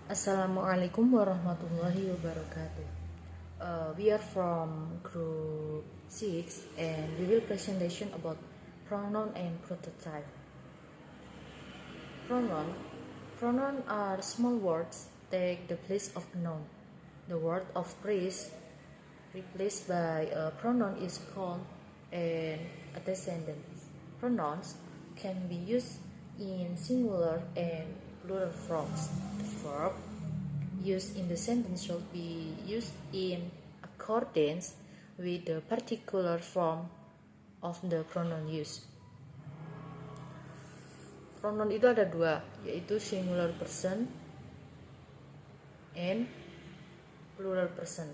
Assalamualaikum warahmatullahi wabarakatuh. We are from group 6 and we will presentation about pronoun and prototype. Pronoun. Pronoun are small words take the place of a noun. The word of praise replaced by a pronoun is called an antecedent. Pronouns can be used in singular and plural forms. The verb used in the sentence should be used in accordance with the particular form of the pronoun used. Pronoun itu ada dua, yaitu singular person and plural person.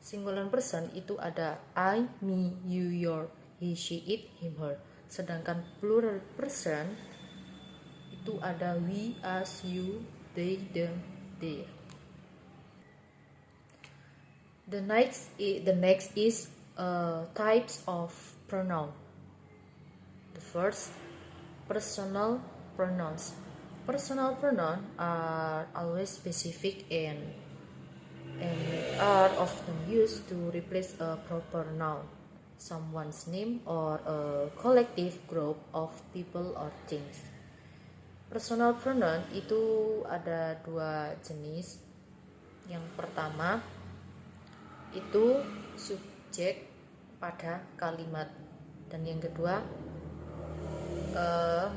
Singular person itu ada I, me, you, your, he, she, it, him, her. Sedangkan plural person itu ada we, us, you, they, them, their. The next is types of pronoun. The first, personal pronouns. Personal pronouns are always specific and are often used to replace a proper noun, someone's name, or a collective group of people or things. Personal pronoun itu ada dua jenis. Yang pertama itu subjek pada kalimat, dan yang kedua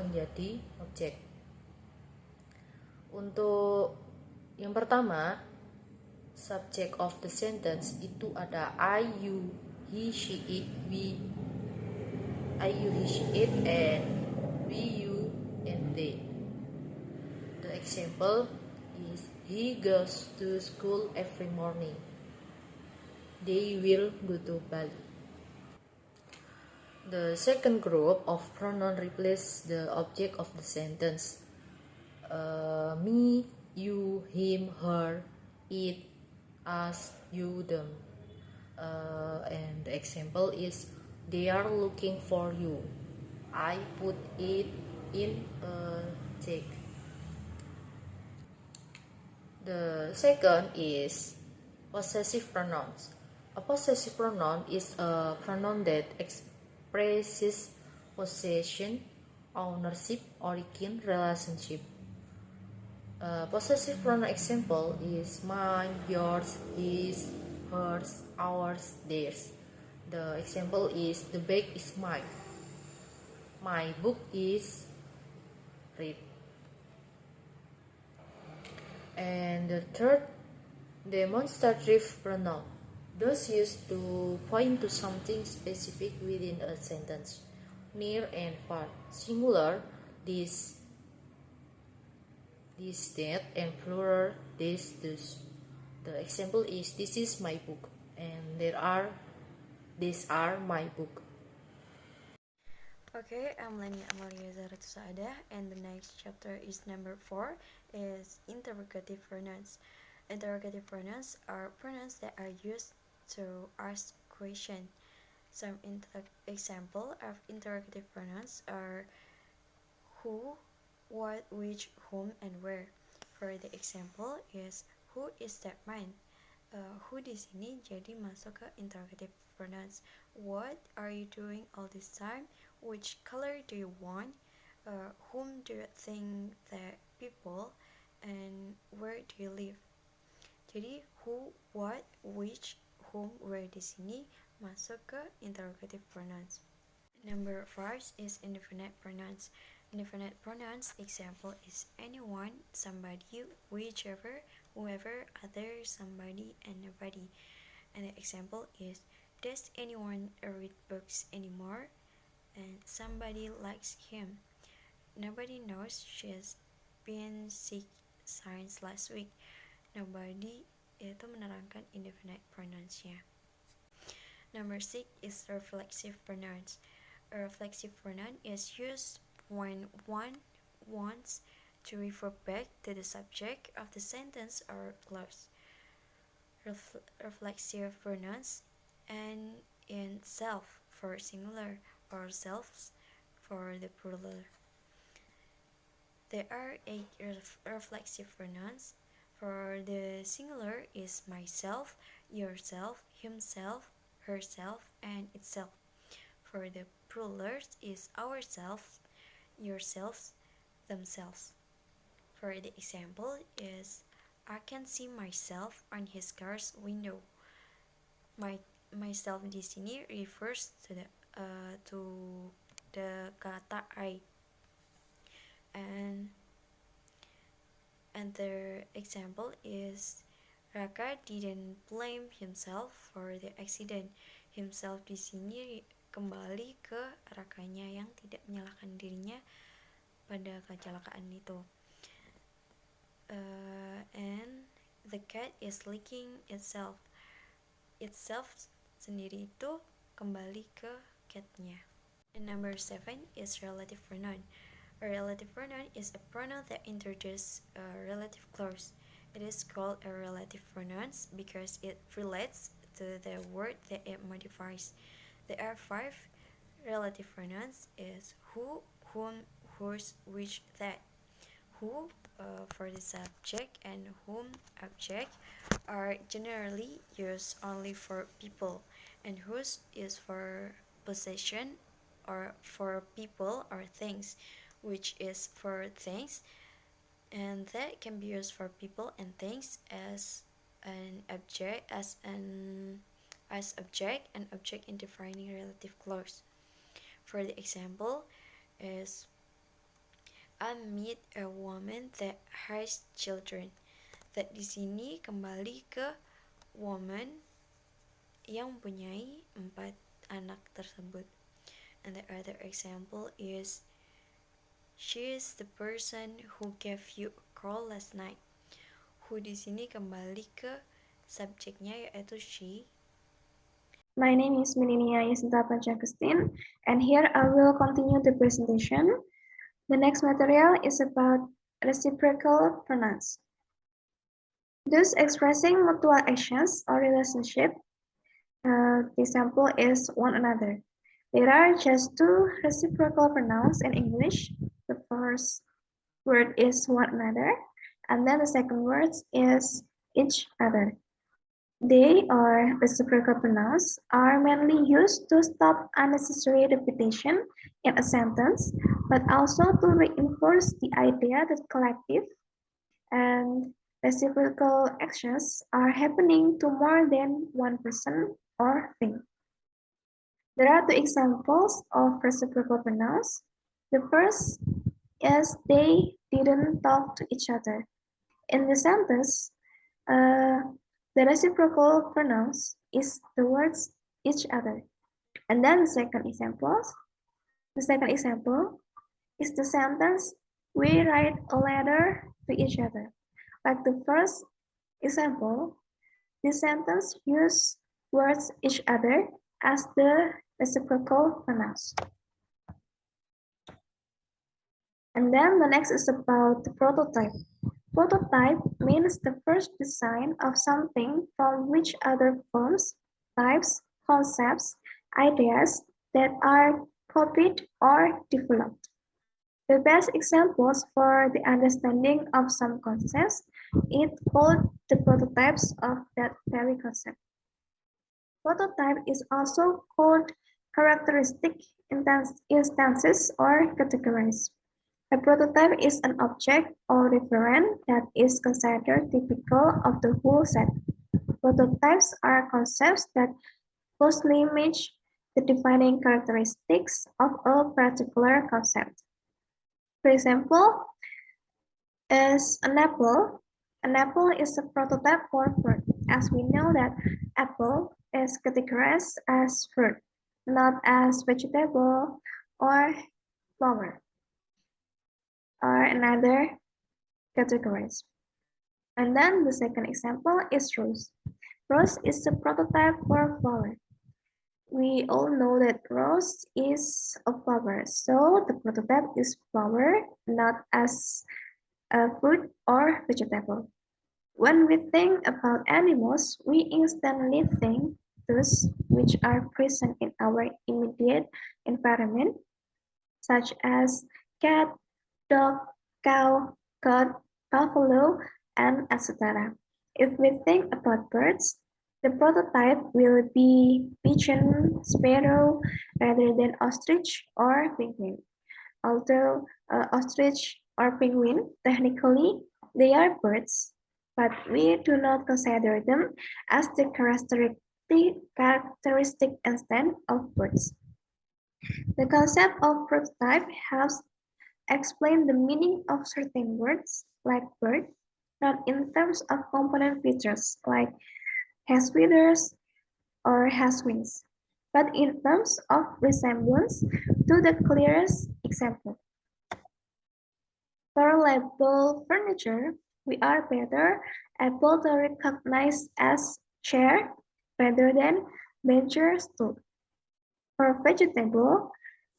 menjadi objek. Untuk yang pertama, subject of the sentence itu ada I, you, he, she, it, we, I, you, he, she, it, and we, you, and they. The example is he goes to school every morning. They will go to Bali. The second group of pronoun replace the object of the sentence. Me, you, him, her, it, us, you, them. And the example is they are looking for you. I put it in a check. The second is possessive pronouns. A possessive pronoun is a pronoun that expresses possession, ownership, origin, relationship. Possessive pronoun example is mine, yours, his, hers, ours, theirs. The example is the bag is mine. My book is read. And the third, demonstrative pronoun. Those used to point to something specific within a sentence. Near and far. Singular, this, that, and plural, this, those. The example is this is my book, and these are my book. Okay, I'm Leni Amalia Zaratusada, and the next chapter is number 4, is interrogative pronouns. Interrogative pronouns are pronouns that are used to ask questions. Some example of interrogative pronouns are who, what, which, whom, and where. For the example is who is that man? Who di sini jadi masuk ke interrogative pronouns. What are you doing all this time? Which color do you want? Whom do you think that people? And where do you live? Jadi who, what, which, whom, where di sini masuk ke interrogative pronouns. Number 5 is indefinite pronouns. Indefinite pronouns example is anyone, somebody, whichever, whoever, other, somebody, and nobody. And the example is does anyone read books anymore? And somebody likes him. Nobody knows she's been sick since last week. Nobody itu menerangkan indefinite pronouns-nya. Number 6 is reflexive pronouns. A reflexive pronoun is used when one wants to refer back to the subject of the sentence or clause. Reflexive pronouns end in self for singular or selves for the plural. There are 8 reflexive pronouns. For the singular is myself, yourself, himself, herself, and itself. For the plural is ourselves, yourselves, themselves. For the example is I can see myself on his car's window. Myself di sini refers to the kata I. And another example is Raka didn't blame himself for the accident. Himself di sini kembali ke Rakanya yang tidak menyalahkan dirinya pada kecelakaan itu. And the cat is licking itself. Itself sendiri itu kembali ke catnya. And number 7 is relative pronoun. A relative pronoun is a pronoun that introduces a relative clause. It is called a relative pronoun because it relates to the word that it modifies. There are 5 relative pronouns: is who, whom, whose, which, that. Who for the subject and whom object are generally used only for people, and whose is for possession or for people or things, which is for things, and that can be used for people and things as an object as object and object in defining relative clause. For the example is I meet a woman that has children. That di sini kembali ke woman yang mempunyai 4 anak tersebut. And the other example is she is the person who gave you a call last night. Who di sini kembali ke subjeknya yaitu she. My name is Melinia Yasinta Panjagustin, and here I will continue the presentation. The next material is about reciprocal pronouns. Those expressing mutual actions or relationship. The example is one another. There are just 2 reciprocal pronouns in English. The first word is one another, and then the second word is each other. They, or reciprocal pronouns, are mainly used to stop unnecessary repetition in a sentence, but also to reinforce the idea that collective and reciprocal actions are happening to more than one person or thing. There are 2 examples of reciprocal pronouns. The first is they didn't talk to each other. In the sentence, the reciprocal pronouns is the words each other. And then the second example is the sentence we write a letter to each other. Like the first example, the sentence use words each other as the reciprocal pronouns. And then the next is about the prototype. Prototype means the first design of something from which other forms, types, concepts, ideas that are copied or developed. The best examples for the understanding of some concepts is called the prototypes of that very concept. Prototype is also called characteristic instances or categories. A prototype is an object or referent that is considered typical of the whole set. Prototypes are concepts that closely match the defining characteristics of a particular concept. For example, as an apple is a prototype for fruit, as we know that apple is categorized as fruit, not as vegetable or flower, or another categories. And then the second example is rose. Rose is a prototype for flower. We all know that rose is a flower, so the prototype is flower, not as a fruit or vegetable. When we think about animals, we instantly think those which are present in our immediate environment, such as cat, dog, cow, goat, buffalo, and etc. If we think about birds, the prototype will be pigeon, sparrow, rather than ostrich or penguin. Although ostrich or penguin, technically, they are birds, but we do not consider them as the characteristic instant of birds. The concept of prototype helps explain the meaning of certain words, like bird, not in terms of component features, like has feathers or has wings, but in terms of resemblance to the clearest example. For label furniture, we are better able to recognize as chair rather than bench or stool. For vegetable,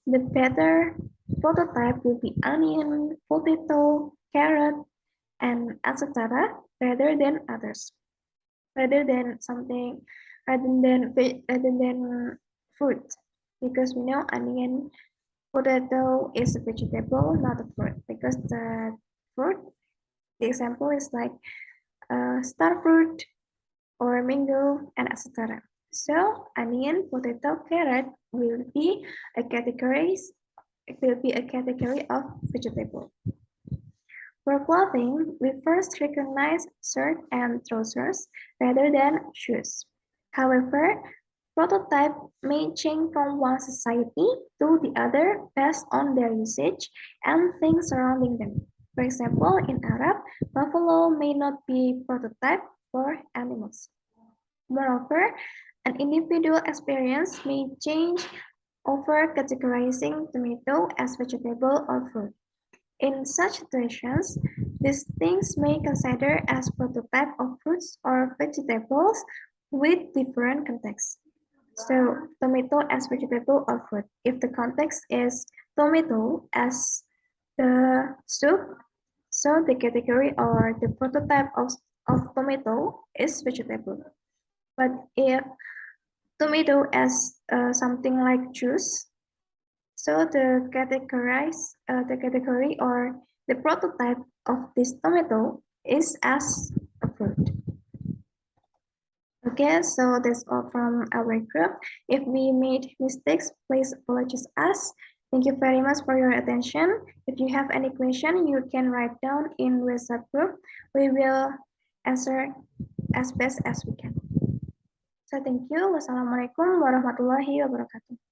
the better prototype will be onion, potato, carrot, and etc. rather than others. Rather than something, rather than fruit, because we know onion, potato is a vegetable, not a fruit, because the fruit, the example is like star fruit or mango and etc. So onion, potato, carrot will be a category of vegetable. For clothing, we first recognize shirt and trousers rather than shoes. However, prototype may change from one society to the other based on their usage and things surrounding them. For example, in Arab, buffalo may not be prototype for animals. Moreover, an individual experience may change over categorizing tomato as vegetable or fruit. In such situations, these things may consider as prototype of fruits or vegetables with different contexts. So, tomato as vegetable or fruit. If the context is tomato as the soup, so the category or the prototype of tomato is vegetable. But if tomato as something like juice, so the category or the prototype of this tomato is as a fruit. Okay, so that's all from our group. If we made mistakes, please apologize us. Thank you very much for your attention. If you have any question, you can write down in WhatsApp group. We will answer as best as we can. So thank you. Wassalamualaikum warahmatullahi wabarakatuh.